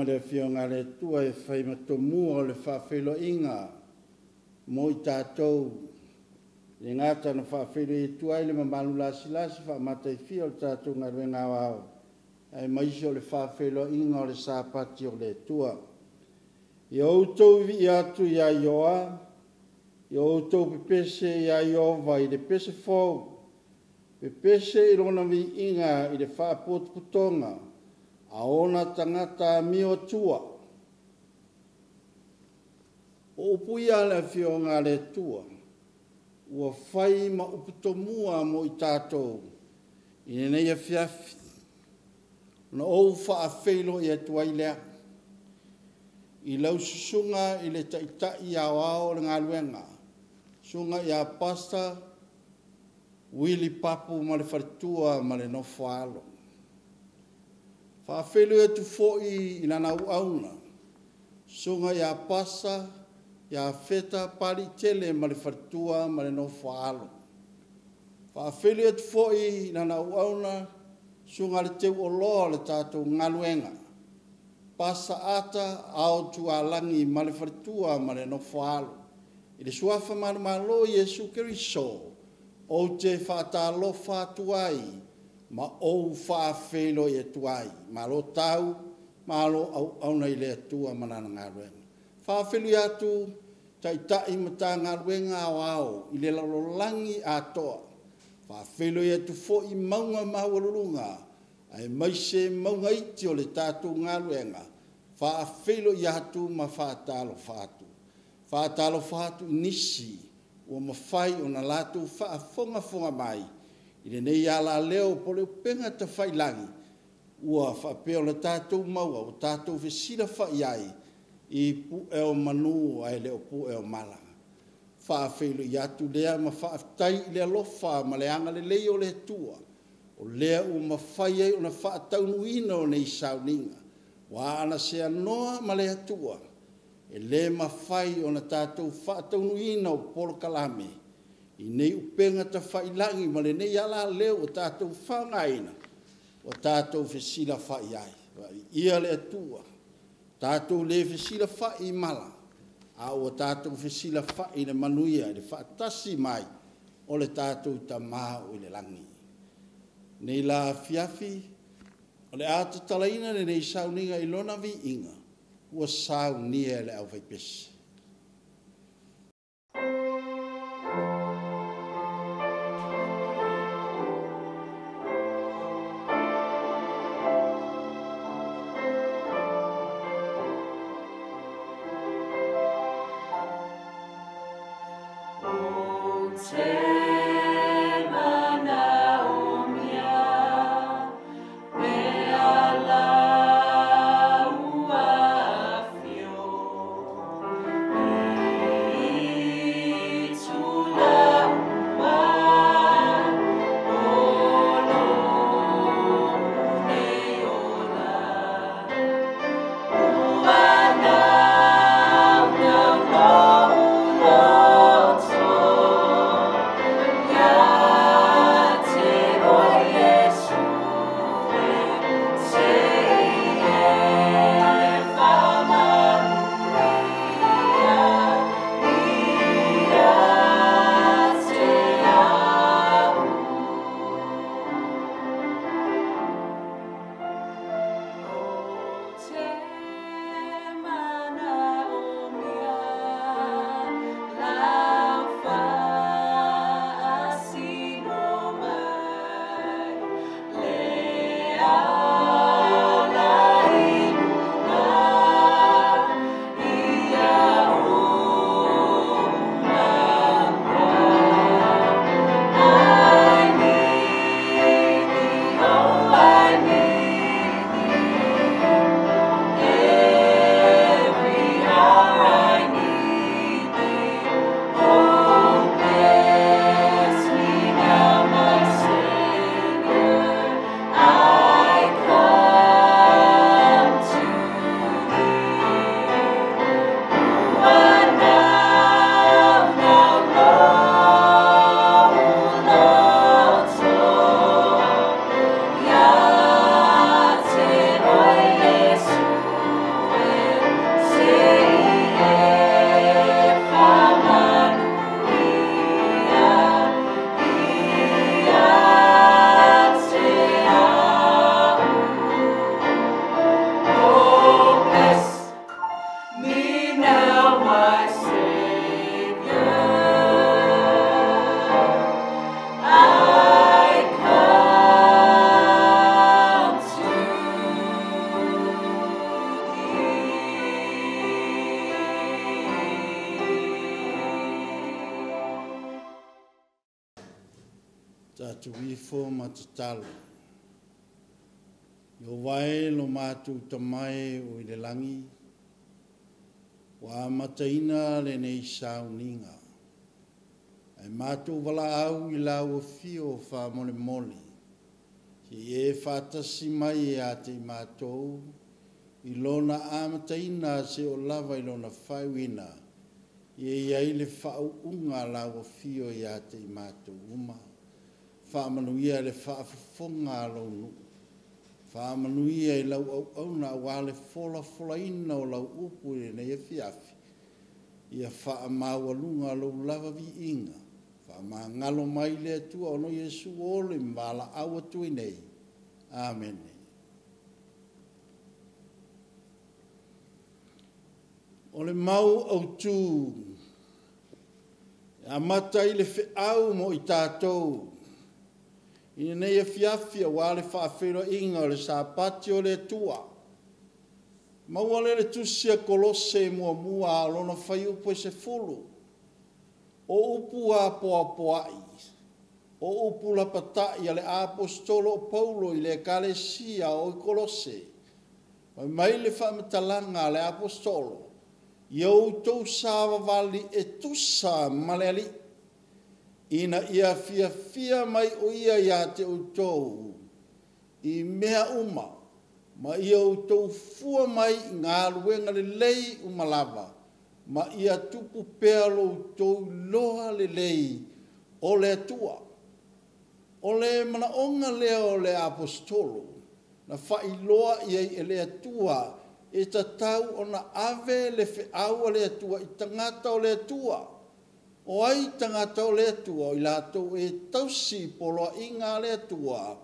ma le fionga le tua e fai matomua o le whawhelo inga. Mo I tātou. Le ngata na whawhelo I tua I le mamalu lasi whamata I fia o tātou ngā ruenga wao. Ai maisi o le whawhelo inga o le sāpati o le tua. I outou vi atu I a ioa. I outou pepese I a iova I le pese fau. Pepese I rona vi inga I le whapotuputonga. A ona tangata mio tua. O upuia le fionga le tua. Ua whai ma uputomua mo I tātou. I nei a fiafi. Na ou whaafelo I atua I lea. I lau susunga I le taitai a wao le ngā luenga. Sunga I a pasta. Wili papu ma le wharitua ma le nofo alo. Whaafelu e tu fōi I nana uauna. Sunga I a pasa, I a feta pari tele ma le wharitua ma le nofo alo. Whaafelu e tu fōi I nana uauna. Sunga le teu o loa le tātou ngaluenga. Pasa ata au tu alangi ma le wharitua ma le nofo alo. I le suafa malo Yesu Keriso. O te whaatalo whaatuai. Ma ou whaafelo I tuai. Ma lo tau, ma lo au nei le atua manana ngā ruenga. Whaafelo I atu, taitai mata ngā ruenga au au, I le lalolangi atoa. Whaafelo I atu fo I maunga mawalurunga, ai maise maunga iti o le tātou ngā ruenga. Whaafelo I atu ma whaatalo whaatu. Whaatalo whaatu nisi, o mawhai o na lātou whaafonga mai. I le nei ala leo po le penga ta whailangi. Ua whapeo le tātou maua o tātou whesira whaiai I pu eo manu ai leo pu eo malanga. Whaafelo I atu lea ma whaaftai I le alofa ma le anga le leo le tua. O lea u ma whaiai o na whaataunu ina o nei sauninga. Wa ana se anoa ma le atua. E le ma whai o na tātou whaataunu ina o polo kalame. I nei upenga ta whailangi ma le nei ala leo o tātou whangaina. O tātou whesila whaiai. Ia le atua. Tātou le whesila whai mala. A o tātou whesila whai le manuia. Le whaatasi mai. O le tātou ta maa o le langi. Nei la fiafi. O le ata talaina le nei sauninga I lona vi inga. Ua saunia le au vaipesi. Tātou ifo matatalo. Yo vai lo mātou tamai o i le langi. Wa mataina le nei sauninga. Ai mātou wala au i lau fio wha mole mole. Si e whatasi mai e a te mātou. I lona amataina se o lava i lona whaiwina. I ai le whau unga lau fio i a te mātou uma. Whaamanuia le whaafafonga alo nu. Whaamanuia i lau au na wale fola ina o lau upu e nei e fiafi. Ia whaamawalunga alo lava vi inga. Whaamangalo mai le atua ono Yesu ole mbala au atu i nei. Amen. O le mau au tū. A mata i le whiau mo i tātou. Ina nei e fiafia wale whaafero inga o le sāpati o le tua. Maua le tusia kolose mua alona whai upo e se fulu. O upu a poai. O upu la patai ale apostolo Paulo i le kalesia o i kolose. Mai le whamatalanga le apostolo. Iau tau sawa vali e tusa maleali. Ina ia fia mai o ia te utou. I mea uma. Ma ia utou fua mai ngā luenga le lei umalava. Ma ia tupu pea lo utou loa le lei o le atua. O le mana onga lea o le apostolo. Na whai loa ia i le atua. E tatau o na ave le whiau le atua i tangata o le atua. O ai tangata o le atua i lātou e tausi poloa i ngā le atua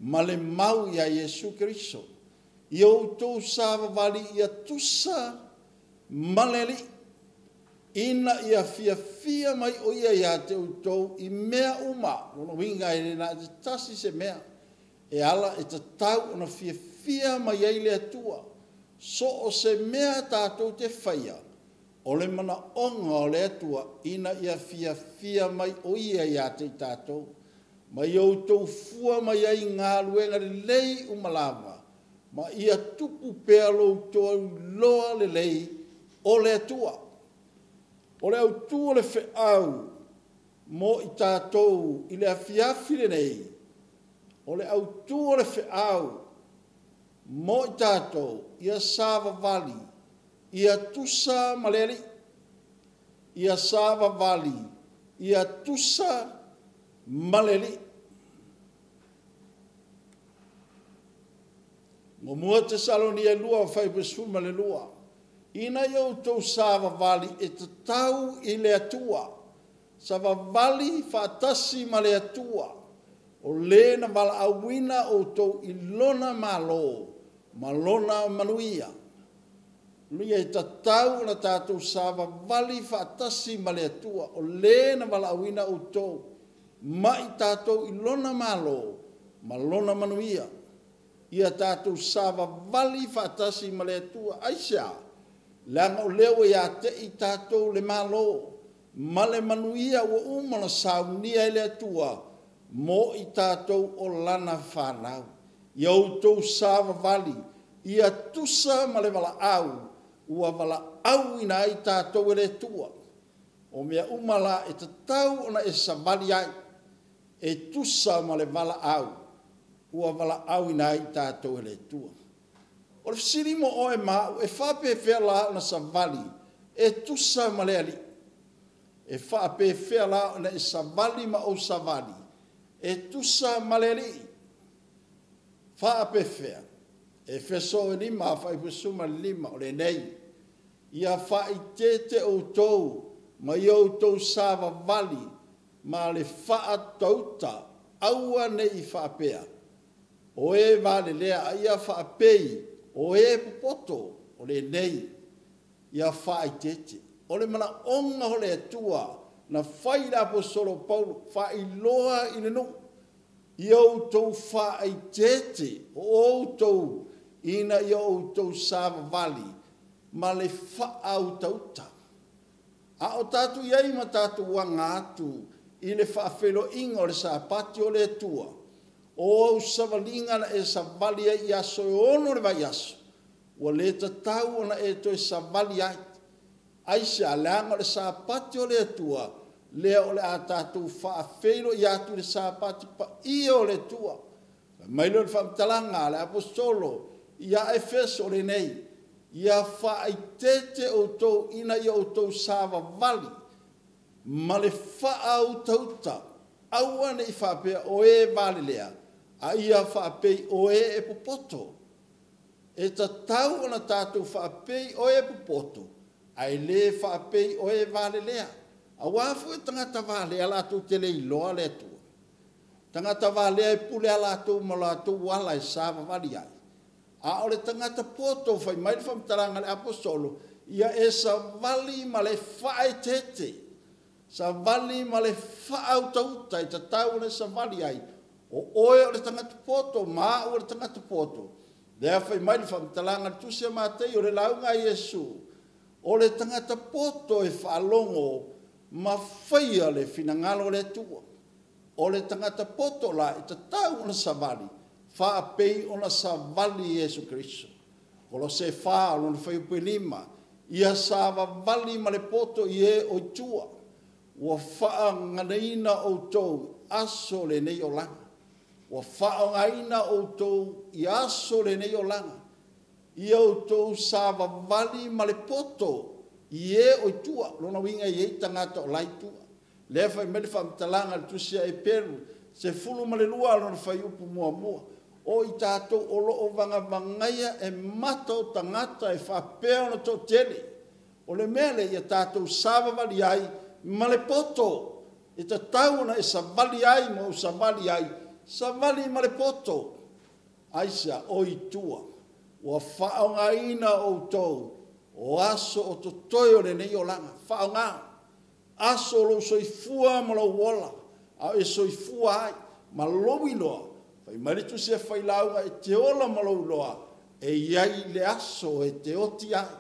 ma le mau i a Yesu Keriso. I outou sāwa wali i a tusa maleli ina i a fia mai o ia te outou i mea uma. Ono winga i rena te tasi se mea e ala e tatau o na fia mai ai le atua. So o se mea tātou te whaia, o le mana onga o le atua, ina ia fia mai o ia te tātou, mai au tau fua mai ai ngā luenga le lei umalava, ma ia tupu pea lo tau loa le lei o le atua. O le au tua le whiau, mo i tātou, i le afiafi le nei, o le au tua le whiau, mo i tātou, ia sāwa vali, ia tusa maleri, ia sāwa vali, ia tusa maleri. Mo mua te Salonia lua whai pesuma le lua, ina iau tau sāwa vali e te tau i le atua, sāwa vali whātasi ma le atua, o le na wala awina o tau i lona malo, malona manuia. Luia i tatau na tātou sāwa vali whaatasi ma le atua o le na wala awina o tō. Ma i tātou i lona malo, malona manuia. Ia tātou sāwa vali whaatasi ma le atua. Aisha, langa o leo i a te i tātou le malo, ma le manuia o umana saunia i le atua, mo i tātou o lana whanau. Iau tau sāwa vali, ia tusa ma le wala au, ua wala au ina ai tātou e le tua. O mea umala e te tau ona e sa vali ai, e tusa ma le wala au, ua wala au ina ai tātou e le tua. O le sirimo o e mau, e whape whea la ona sa vali, e tusa ma le ali. E whape whea la ona e sa vali ma o sa vali, e tusa ma le ali. Whaapewhea, e wheso e lima, a whai whesuma lima o le nei. Ia whai tete o tau, ma iau tau sāwa vali, ma le wha tauta, aua nei whaapea. O e vale lea, a ia whaapei, o e popoto, o le nei. Ia whai tete. O le mana onga ho le atua, na whai rapo solo Paulo, whai loa i le no. Iau tau whaai tete, o tau ina iau tau sāwa vali, ma le whaau tauta. A o tātu iai ma tātu wanga atu, i le whaafelo inga o le sapati o le tua. O au savalinga na e savali ai aso e ono le vai aso. Ua le tatau ona e to e savali ai. Ai se aleanga le sapati o le tua. Lea o le a tātou whaafelo i atu le sapati pa i o le tua. Mailo le whamtalanga le apostolo ia Efeso le nei. Ia whaaitete o tau ina i o tau sava vali. Ma le whaau tauta. Aua ne i whapea o e vali lea. A ia whapei o e popoto. E ta tau ona tātou whapei o e popoto. Ai le whapei o e vali lea. A wafu e tangata vale a lātou tele i loa le tua. Tangata vale e pule a lātou ma lātou wala e sāwa vali ai. A ole tangata poto whai mai whamtaranga le apostolo. Ia e sa vali ma le whae tete. Sa vali ma le whaau tauta i ta tau le sa vali ai. O oe o le tangata poto, maa o le tangata poto. Lea whai mai whamtaranga tusia mātei o le launga Iesu. O le tangata poto e whaalongo ma whaia le finangalo le tua. O le tangata poto la i ta tau ona savali. Whaapei ona savali Iesu Kristo. Kolo se wha lona whai upe lima. Ia sava vali ma le poto i e o tua. Ua wha nganaina o tou aso le nei o langa. Ua wha ngaina o tou i aso le nei o langa. Ia o tou sava vali ma le poto i e o tua, lona winga i e tangata o lai tua. Lea whai mele whamtalanga le tusia e peru, se fulu ma le lua lona whai upu mua mua. O i tātou o loo vanga vangaia e mata o tangata e whapea ona tō tele. O le mele i a tātou sava vali ai, ma le poto. E ta tauna e sa vali ai, ma o sa vali ai, sa vali ma le poto. Aisa o i tua, ua whaongaina o tōu, o aso o to toyo le nei o langa, whaonga, aso lo soifua ma lo wola, a e soifua ai, ma lowi loa, whai maritu se whai launga e te ola ma lo loa, e iai le aso e te oti ai,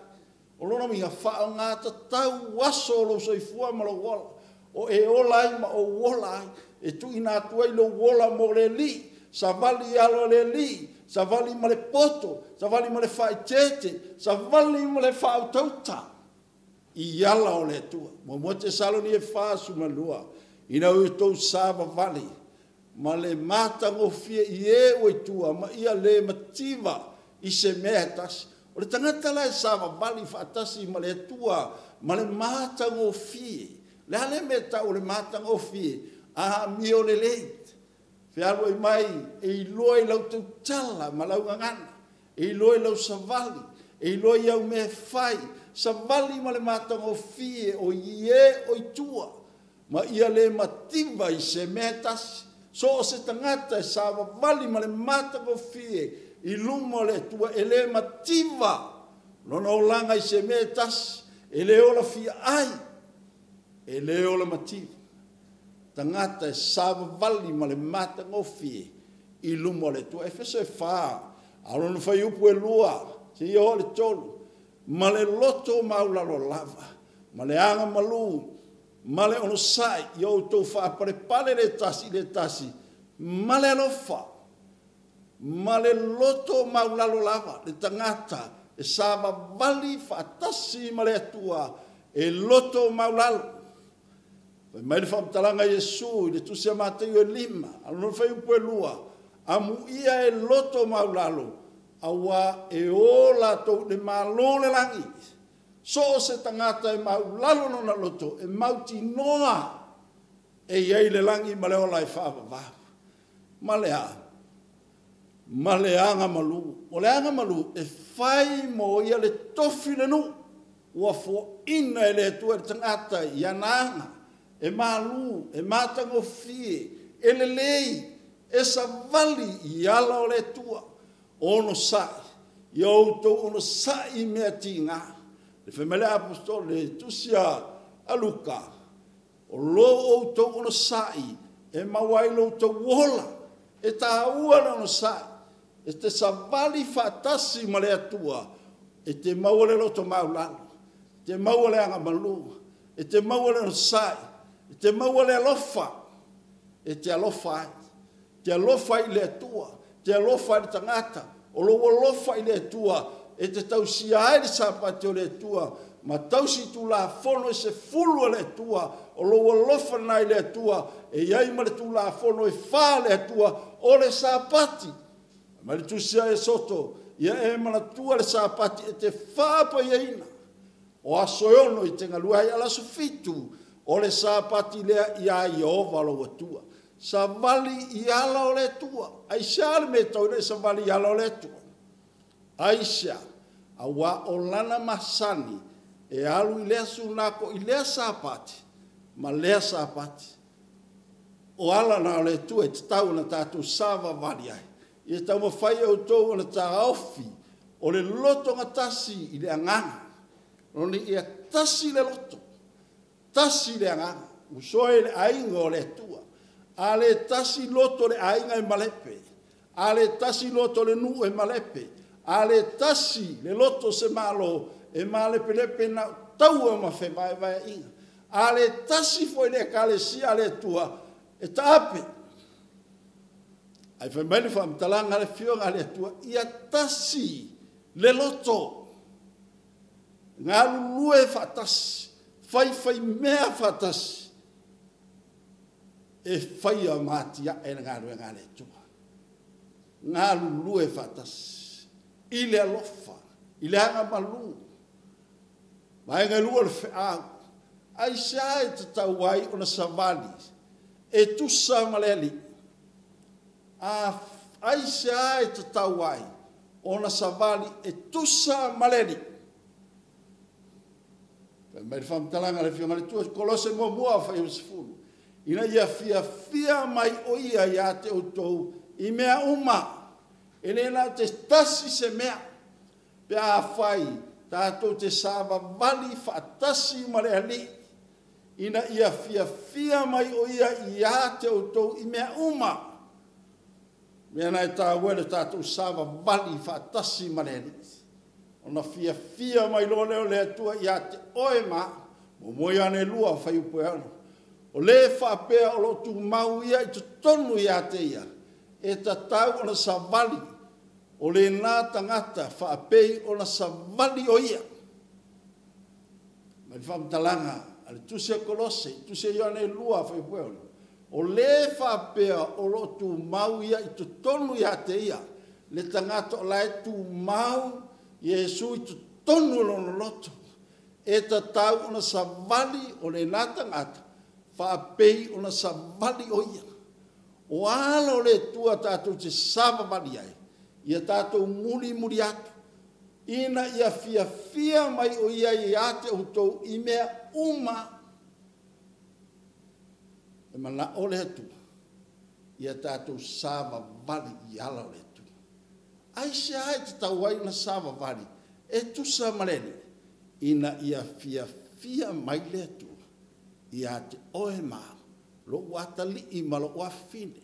o lona minga whaonga ta tau aso lo soifua ma lo wola, o e ola ai ma o wola ai, e tu ina tuai lo wola mo le li, sa vali alo le li, sa vali ma le poto, sa vali ma le whaitete, sa vali ma le whautauta. I ala o le tua. Mo mo te salo ni e whaasu ma lua. Ina ui tau sava vali. Ma le mātango fia i e o i tua. Ma ia le mativa i se mea tasi. O le tangata la e sava vali whaatasi ma le tua. Ma le mātango fia. Le hale me tau le mātango fia. A mi o le leit. Whiaro i mai, e i loa i lau tau tala, ma lau ngangana. E i loa i lau savali, e i loa i au me whai. Savali ma le mātango fie o i e o i tua. Ma ia le mativa i se metasi. So o se tangata e sawa vali ma le mātango fie i lumo le tua e le mativa. Lona o langa i se metasi, e le ola fia ai, e le ola mativa. Tangata e sava vali ma le mata ngofie i lumo le tua. E wheso e whaa. Aronu whai upu e lua. Se i o le tolu. Ma le loto maulalo lava. Ma le anga malu. Ma le ono sai. I o tau wha pare pare le tasi. Ma le alofa. Ma le loto maulalo lava. Le tangata e sava vali whaatasi ma le atua. E loto maulalo. Mai le whamtalanga Iesu, le tusia mātei o lima, alo whai upo e lua, amu ia e loto maulalo, awa e ola tau le malo le langi. So o se tangata e maulalo no na loto, e mauti noa, e iei le langi ma le ola e whaava. Ma le anga malu, o le anga malu, e whai mo ia le tofi le nu, ua fo ina e le tua le tangata i ananga. E malu, e mātango fie, e le lei, e sa vali i ala o le tua, ono sai, i outou ono sai mea tinga. Le whemele apostol, le tusia aluka, o lo outou ono sai, e mawailo outou wola, e ta ua ono sai, e te sa vali whaatasi ma le atua, e te maua le loto maulalo, te maua le anga malu, e te maua le ono sai, te maua le alofa, e te alofa ai. Te alofa i le atua, te alofa i le tangata, o lo alofa i le atua, e te tausia ai le sapati o le atua, ma tausi tu la fono e se fulu le atua, o lo alofa na i le atua, e iai ma le tu la fono e fa le atua, o le sapati. Ma le tu sia e soto, ia e mana tua le sapati, e te whapa iaina, o aso ono i te ngalua i ala sufitu, o le sapati lea ia i ova lo atua. Sa vali i ala o le tua. Aisha le me tau le sa vali i ala o le tua. Aisha, a wa o lana masani, e alu i lea sunako i lea sapati, ma lea sapati. O ala na o le tua e te tau na tātou sava vali ai. I tau mawhai au tau na tā aufi, o le loto nga tasi i le anganga. Roni i a tasi le loto. Tasi le anganga. Usoe le ainga o le tua. A le tasi loto le ainga e malepe. A le tasi loto le nu e malepe. A le tasi le loto se malo e malepe lepe na tau e mawhe vai inga. A le tasi foi le kale si a le tua e tape. Ai fai mele fa mtalanga le fionga le tua ia tasi le loto. Ngā lulue fatasi. Fai mea fatasi. E fai a matia e ngā rue ngā le tua. Ngā lulue fatasi. I le alofa. I le hanga malu. Mai ngā lua le wheau. Ai sea e te tau wai o na savali. E tusa maleli. Ai sea e te tau wai o na savali e tusa maleli. Mai le whamtalanga le whionga le tua. Kolose mo mua whai o sifuru. Ina ia fia mai o ia ia te outou i mea uma. E nena te tasi se mea. Pe a whai tātou te sāwa vali whaatasi ma le ali. Ina ia fia mai o ia ia te outou i mea uma. Mea nai tā wele tātou sāwa vali whaatasi ma le ali. Ona fia mai lo leo le atua ia te oe ma. Mo moi ane lua whai upoe ano. O le whapea o lo tu mau ia i te tonu ia te ia. E ta tau o na savali. O le nā tangata whapei o na savali o ia. Mai whamtalanga. Ale tusia kolose. Tusia ione lua whaipueona. O le whapea o lo tu mau ia i te tonu ia te ia. Le tangata o lai tu mau Iesu i te tonu o loto. E ta tau o na savali o le nā tangata. Whapei o na savali o ia. O ala o le tua tātou te savali ai. Ia tātou muri atu. Ina ia fia mai o ia i ate o tau i mea uma. E mana o le tua. Ia tātou savali i ala o le tua. Ai se ai te tau ai na savali. E tusa maleni. Ina ia fia mai le tua. Ia te oe maa, lo watali i ma lo wafine,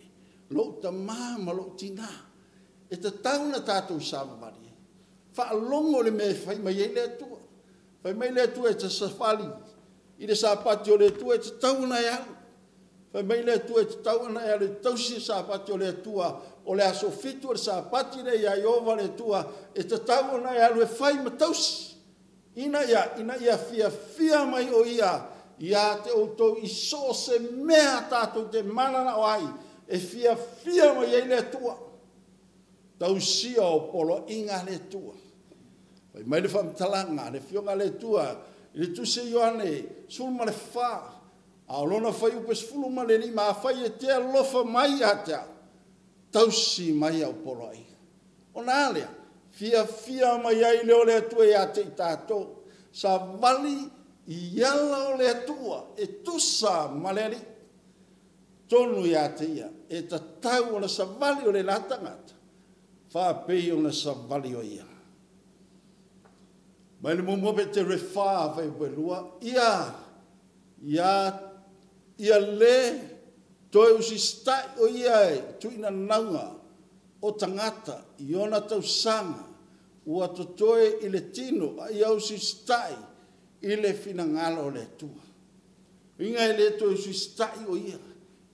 lo ta maa ma lo tina. E te tauna tātou savavali. Whaalongo le me whai mai e le atua. Whai mai le atua e te safali. I le sapati o le atua e te tauna e alu. Whai mai le atua e te tauna e alu. Tausi sapati o le atua. O le aso fitu o le sapati le ia iova le atua. E te tauna e alu e whai ma tausi. Ina ia fia mai o ia. Ia te outou i so se mea tātou te manana o ai. E fia mai ei le tua. Tau sia o polo inga le tua. Pai mai le whamtalanga, le fionga le tua. I le tuse Ioane, sulma le wha. A olona whai upes fuluma le lima, a whai e te alofa mai a te. Tau si mai au polo inga. O nā lea, fia mai ei leo le tua i a te i tātou. Sa vali i ala o le atua, e tusa maleri, tonu i ate ia, e ta tau o na savali o le latangata, whapei o na savali o ia. Mai le mumope te rewha whai lua, ia le, toi usi stai o ia e, tuina naunga, o tangata, i ona tau sanga, ua totoe i le tino, ia usi stai, i le finangalo le tua. Inga e le to stai o ia.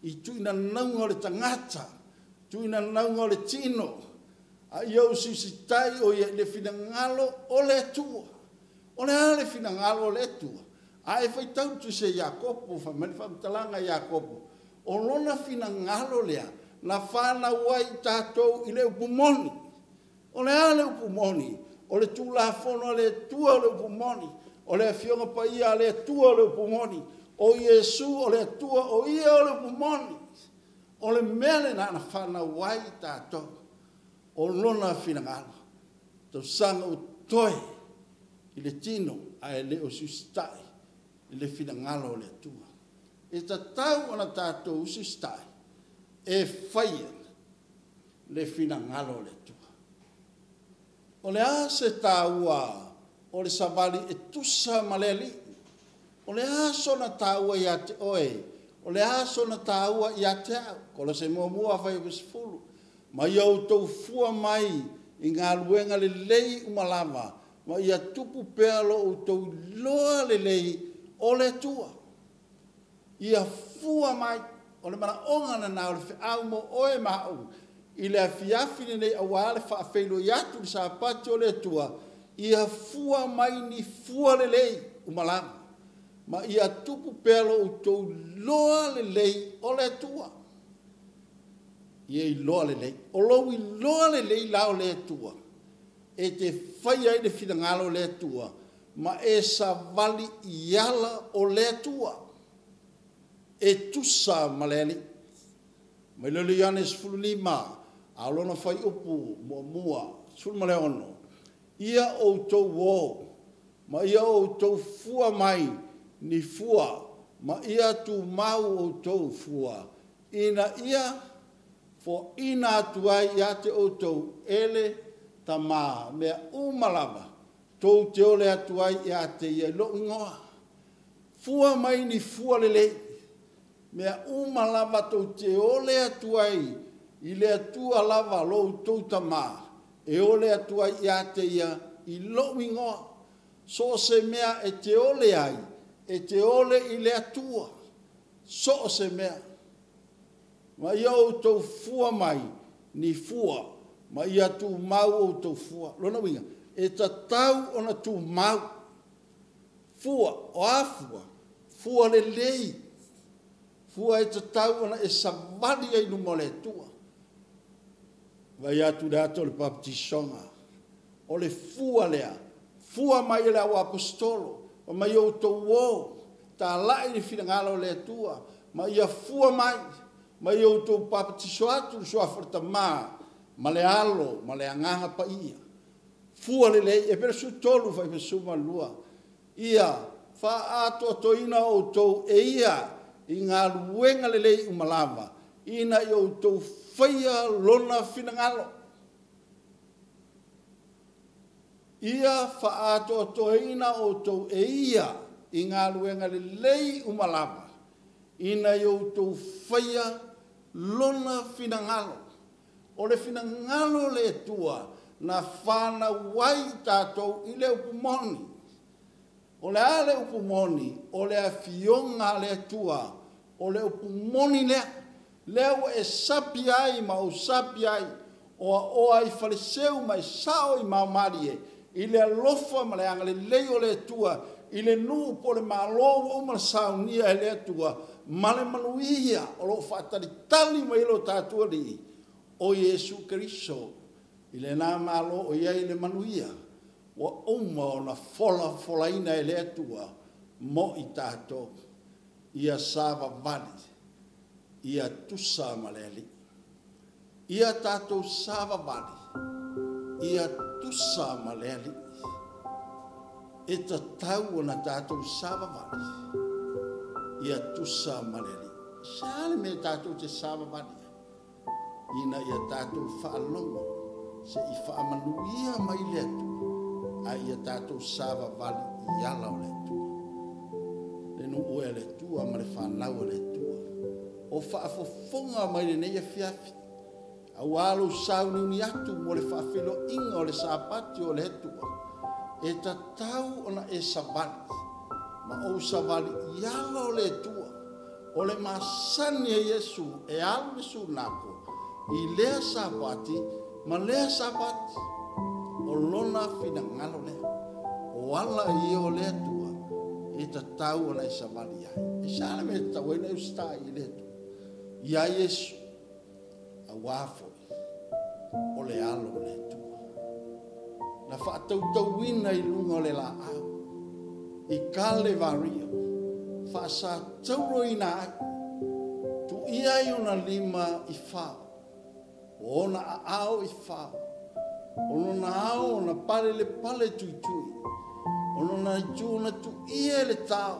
I tuina naunga o le tangata. Tuina naunga o le tino. A ia o stai o ia le finangalo o le tua. O le ale finangalo o le tua. A e fai tau tu se Iakopo, fa mani fa mtalanga Iakopo. O lona finangalo lea. Na whana wai tātou i le upumoni. O le ale upumoni. O le tūla fono le tua o le upumoni. O le fionga pa ia le tua o le upumoni. O Iesu o le tua o ia o le upumoni. O le mele na whana wai tātou. O lona finangalo. Tau sanga o toe i le tino a e le o sustai. I le finangalo o le tua. E ta tau ana tātou sustai. E whaia le finangalo le tua. O le ase tāua o le savali e tusa maleli. O le aso na tāua i ate oe. O le aso na tāua i ate au. Kola se mua whai vesifulu. Ma iau tau fua mai i ngā luenga le lei umalama. Ma ia tupu pealo o tau loa le lei o le tua. Ia fua mai. O le mana onga na nao le whiau mo oe mahau. I le afiafine nei awale wha awhailo i atu li sa pati o le tua. Ia fua mai ni fua le lei umalama. Ma ia tupu pelo o tau loa le lei o le tua. Ia i loa le lei. O lou i loa le lei lao le tua. E te whai ai le finangalo le tua. Ma e sa vali i ala o le tua. E tusa maleli. Mai lele Ioanes 15. Alona fai upu mua. Sul male ono. Ia o tau wo. Ma ia o tau fua mai. Ni fua. Ma ia tu mau o tau fua. Ina ia. Fo ina atuai ia te o tau ele. Tama. Mea umalama. Tau te ole atuai ia te ia lo ingoa. Fua mai ni fua lele. Mea umalama tau te ole atuai, i le atua lava lo tau tama, e ole atuai i ate ia, i lo ingoa. So se mea e te ole ai, e te ole i le atua. So se mea. Ma ia o tau fua mai, ni fua, ma ia tu mau o tau fua. Lona winga, e ta tau ona tu mau. Fua, o afua, fua le lei. Fua e te tau ana e savali ai no mole tua. Vai atu dato le baptisonga. O le fua lea. Fua mai le au apostolo. O mai o to wo. Ta lai ni finangalo le tua. Ma ia fua mai. Mai o to baptiso atu so aforta ma. Ma le alo. Ma le angaha pa ia. Fua le lei. E per su tolu fai per su malua. Ia. Fa ato toina o to e ia. I ngā luenga lelei umalama, ina i o tau whaia lona finangalo. Ia whaato toina o tau e ia i ngā luenga lelei umalama, ina i o tau whaia lona finangalo. O le finangalo le tua na whana wai tātou i le upumoni. O le ale upumoni, o le afionga le tua, o le upumoni lea, leo e sapi ai ma o sapi ai, o ai fariseu mai sao i maumarie, i le alofa ma le anga le leo le tua, i le nuu po le malo o ma saunia e le tua, ma le manuia, o lo fatari tali ma ilo tatua li, o Iesu Keriso, i le nā malo o iai le manuia, wa uma o na fola ina e le tua mo i tātou. Ia sava vali, ia tusa maleli. Ia tātou sava vali, ia tusa maleli. E ta tau na tātou sava vali, ia tusa maleli. Sale me tātou te sava vali. Ina ia tātou whaalongo, se i whaamanuia mai le tua. A ia tātou sava vali i ala o le tua. Le nu ue le tua ma le whanau le tua. O whaafofonga mai le nei a fiafi. A walo sau ni atu mo le whaafilo inga o le sapati o le tua. E ta tau ona e savali. Ma o savali i ala o le tua. o le masani e Yesu e alu le sunako i lea sapati ma lea sapati o lona fina ngalo lea o ala i o lea tua e ta tau ona i savali ai e sala me tau ena usta i lea tua ia Yesu a wafo o le alo lea tua na whaatau tau ina i lunga o le la au i kale vario whaasa tauro ina ai tu ia i ona lima i whao o ona a ao i whao o ona ao ona pale le pale tui tui o ona tu ona tu ia le tau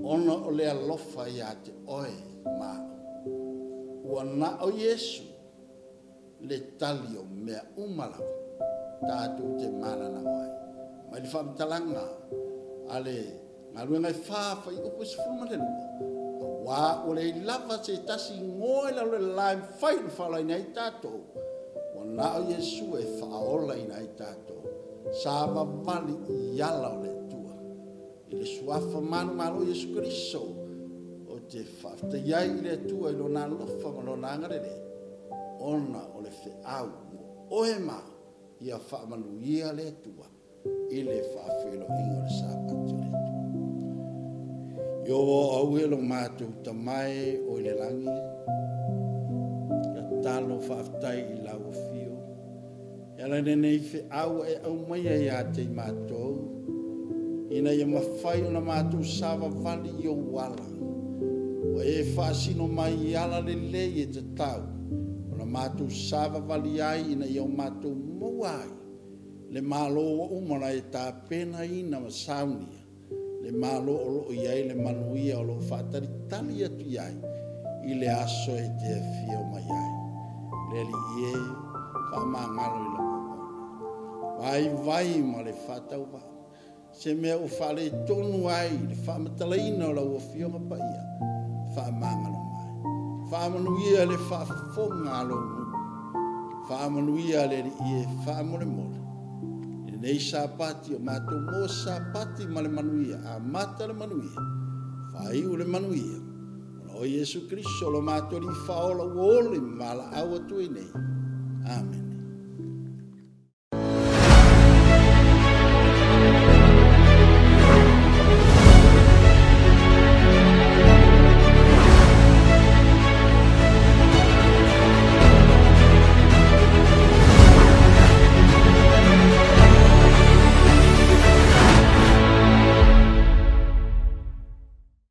ona o le alofa ia te oe ma ua na o Yesu le tali o mea umalawa tātou te mana na oai mai li whamtalanga ale ngā ruenga i whāwhai upo si fuma le lua wā o le lava se tasi ngoe la le lai whai ni whalai nei tātou o nao Yesu e whaola i nei tātou sāwa vali i ala o le tua i le suafa manu malo Yesu Kristo o te whafta iai i le tua i lo nā lofa ma lo nā ngarere ona o le wheau oe maa ia whaamanu ia le tua i le whaafelo ingo le sāpatu le tua. Io au e lo mātou tamai o le langi, ka talo whaaftai i lau fio. Ela nenei whi au e au maia ia te i mātou, ina ia mawhai o na mātou sawa vali i o wala. O e whaasino mai i ala le lei e te tau, o na mātou sawa vali ai ina i o mātou mauai. Le malo o umana e tā pena ina ma saunia. Le malo o lo iai le manuia o lo whaatari tali atu iai. I le aso e te fio mai ai. Le li ie whamangalo i lo vai vai ma le whatau wa. Se mea o whale tonu ai le whamatalaina o la ua fio ma pa ia. Whamangalo mai. Whamanuia le whafonga alo nu. Whamanuia le li ie whamole mole. Nei sapati o mātou mō sapati ma le manuia, a mata le manuia, whaiu le manuia. O Yesu Kristo lo mātou li whaola uole ma la awa tui nei. Amen.